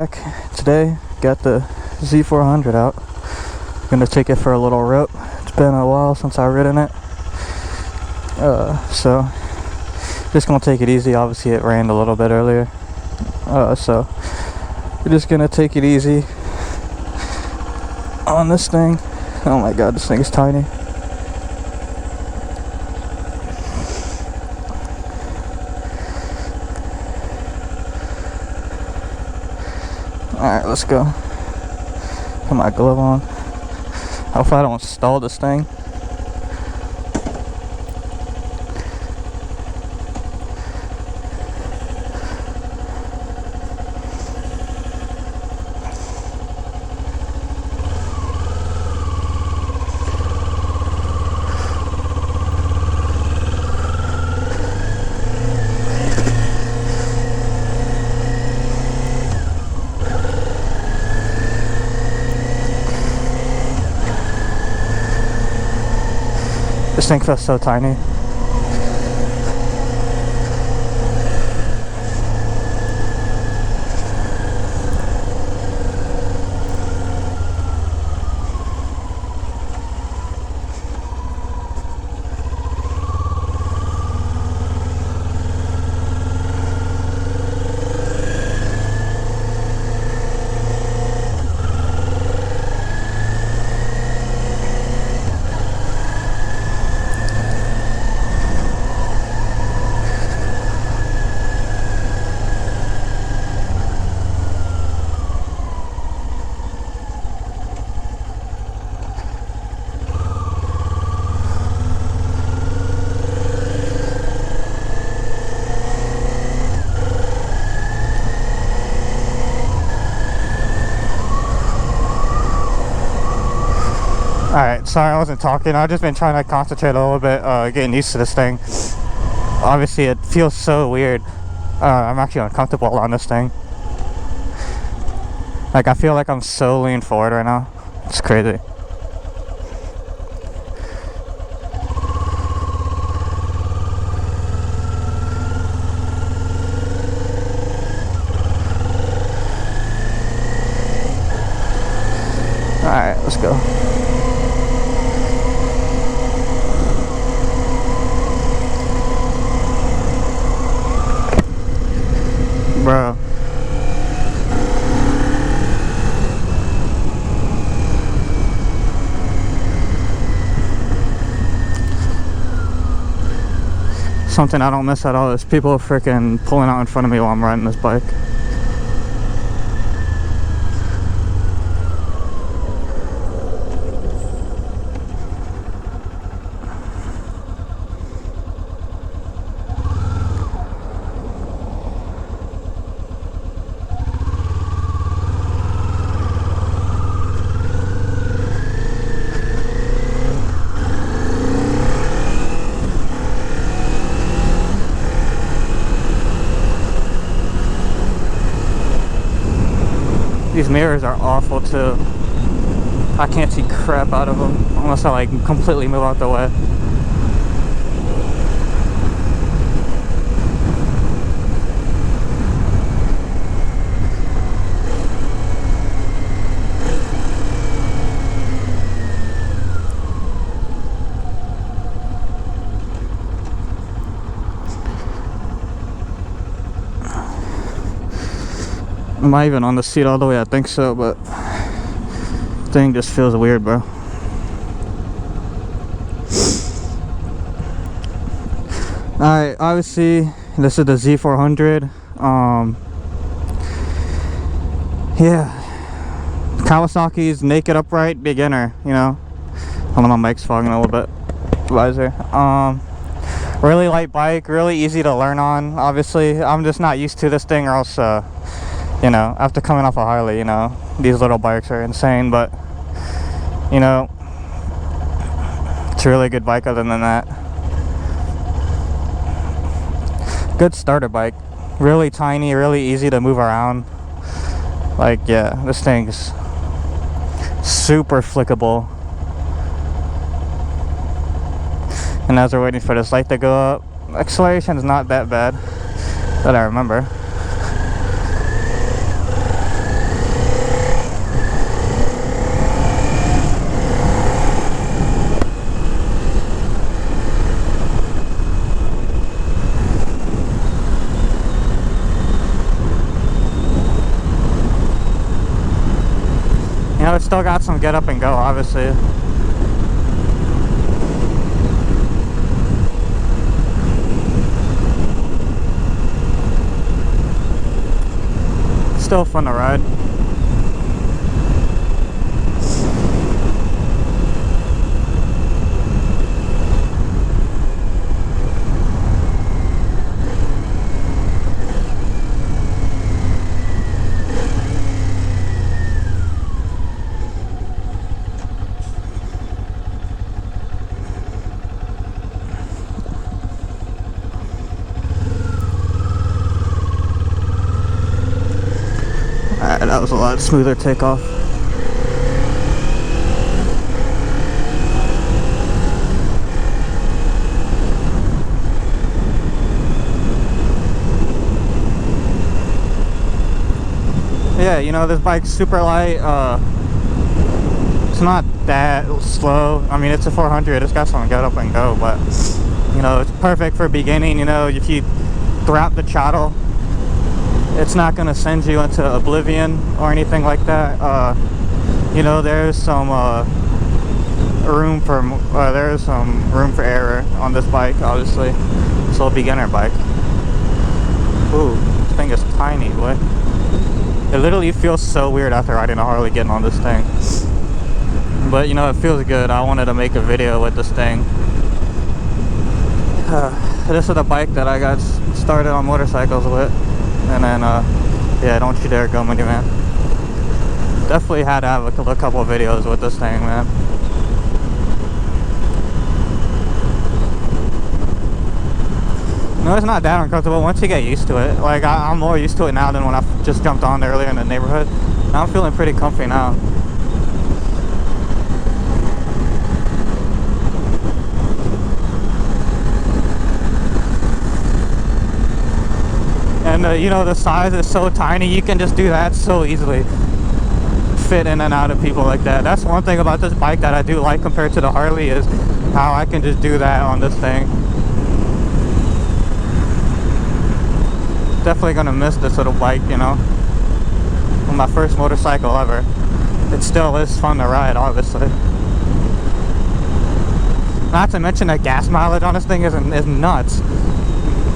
Today, got the Z400 out. Gonna take it for a little rip. It's been a while since I've ridden it. So just gonna take it easy. Obviously it rained a little bit earlier. So we're just gonna take it easy on this thing. Oh my god, this thing is tiny. Alright, let's go. Put my glove on. Hopefully I don't stall this thing. This thing feels so tiny. Alright, sorry I wasn't talking. I've just been trying to concentrate a little bit, getting used to this thing. Obviously it feels so weird. I'm actually uncomfortable on this thing. Like, I feel like I'm so leaning forward right now. It's crazy. Alright, let's go. Bro. Something I don't miss at all is people freaking pulling out in front of me while I'm riding this bike. These mirrors are awful too. I can't see crap out of them unless I like completely move out the way. Am I even on the seat all the way? I think so, but thing just feels weird, bro. Alright, obviously this is the Z400. Yeah, Kawasaki's naked upright beginner, you know. Hold on, my mic's fogging a little bit. Visor. Really light bike, really easy to learn on. Obviously, I'm just not used to this thing, or else you know, after coming off a Harley, you know, these little bikes are insane, but, you know, it's a really good bike other than that. Good starter bike. Really tiny, really easy to move around. Like, yeah, this thing's super flickable. And as we're waiting for this light to go up, acceleration is not that bad that I remember. still got some get up and go, obviously. Still fun to ride. Alright, that was a lot smoother takeoff. Yeah, you know, this bike's super light. It's not that slow. I mean, it's a 400. It's got some get up and go, but you know, it's perfect for beginning. You know, if you throttle the throttle, it's not going to send you into oblivion or anything like that. You know, there's some room for error on this bike. Obviously, it's a little beginner bike. Ooh, this thing is tiny, boy. It literally feels so weird after riding a Harley getting on this thing. But you know, it feels good. I wanted to make a video with this thing. This is the bike that I got started on motorcycles with. And then, yeah, don't you dare go, Mini Man. Definitely had to have a couple of videos with this thing, man. No, it's not that uncomfortable once you get used to it. Like, I'm more used to it now than when I just jumped on earlier in the neighborhood. Now I'm feeling pretty comfy now. And you know, the size is so tiny, you can just do that so easily. Fit in and out of people like that. That's one thing about this bike that I do like compared to the Harley, is how I can just do that on this thing. Definitely gonna miss this little bike, you know. My first motorcycle ever. It still is fun to ride, obviously. Not to mention the gas mileage on this thing is nuts.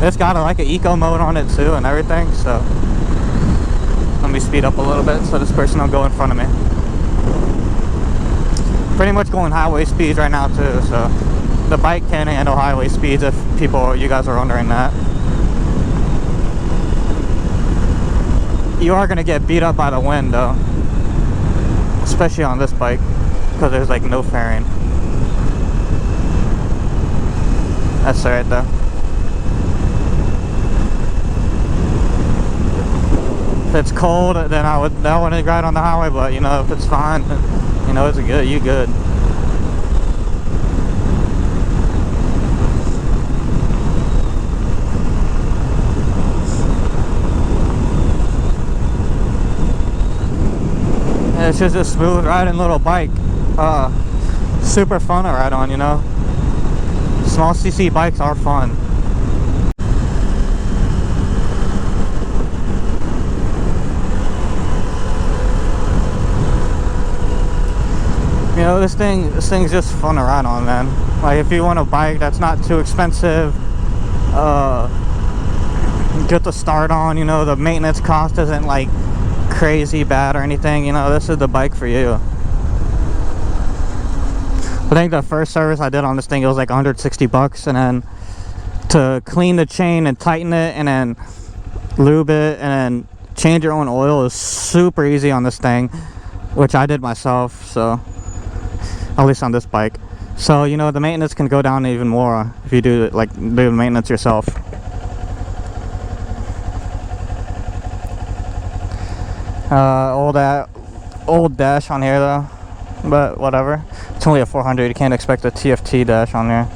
It's got like an eco mode on it too and everything, so let me speed up a little bit so this person will go in front of me. Pretty much going highway speeds right now too, so the bike can handle highway speeds if you guys are wondering that. You are going to get beat up by the wind though, especially on this bike, because there's like no fairing. That's alright though. If it's cold, then I wouldn't ride on the highway, but you know, if it's fine, you know, it's good, you good. And it's just a smooth riding little bike. Super fun to ride on, you know. Small CC bikes are fun. You know, this thing's just fun to ride on, man. Like, if you want a bike that's not too expensive, get the start on, you know, the maintenance cost isn't like crazy bad or anything, you know, this is the bike for you. I think the first service I did on this thing, it was like 160 bucks, and then to clean the chain and tighten it and then lube it and then change your own oil is super easy on this thing, which I did myself, so at least on this bike. So, you know, the maintenance can go down even more if you do the maintenance yourself. Old dash on here though, but whatever. It's only a 400. You can't expect a TFT dash on there.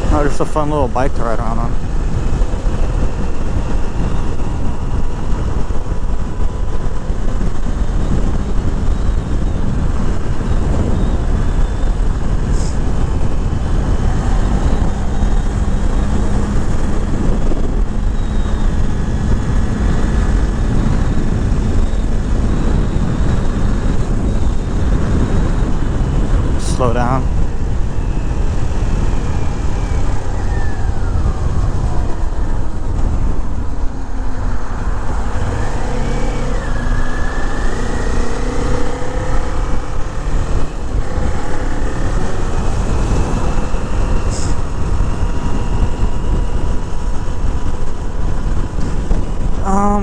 Oh, just a fun little bike to ride around on. slow down.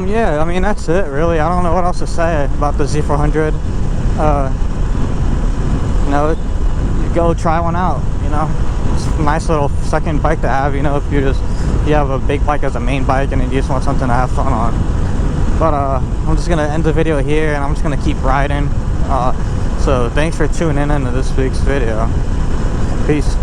Yeah, I mean, that's it, really. I don't know what else to say about the Z400. You know, you go try one out, you know. It's a nice little second bike to have, you know, if you have a big bike as a main bike and you just want something to have fun on. But, I'm just gonna end the video here, and I'm just gonna keep riding. So, thanks for tuning in to this week's video. Peace.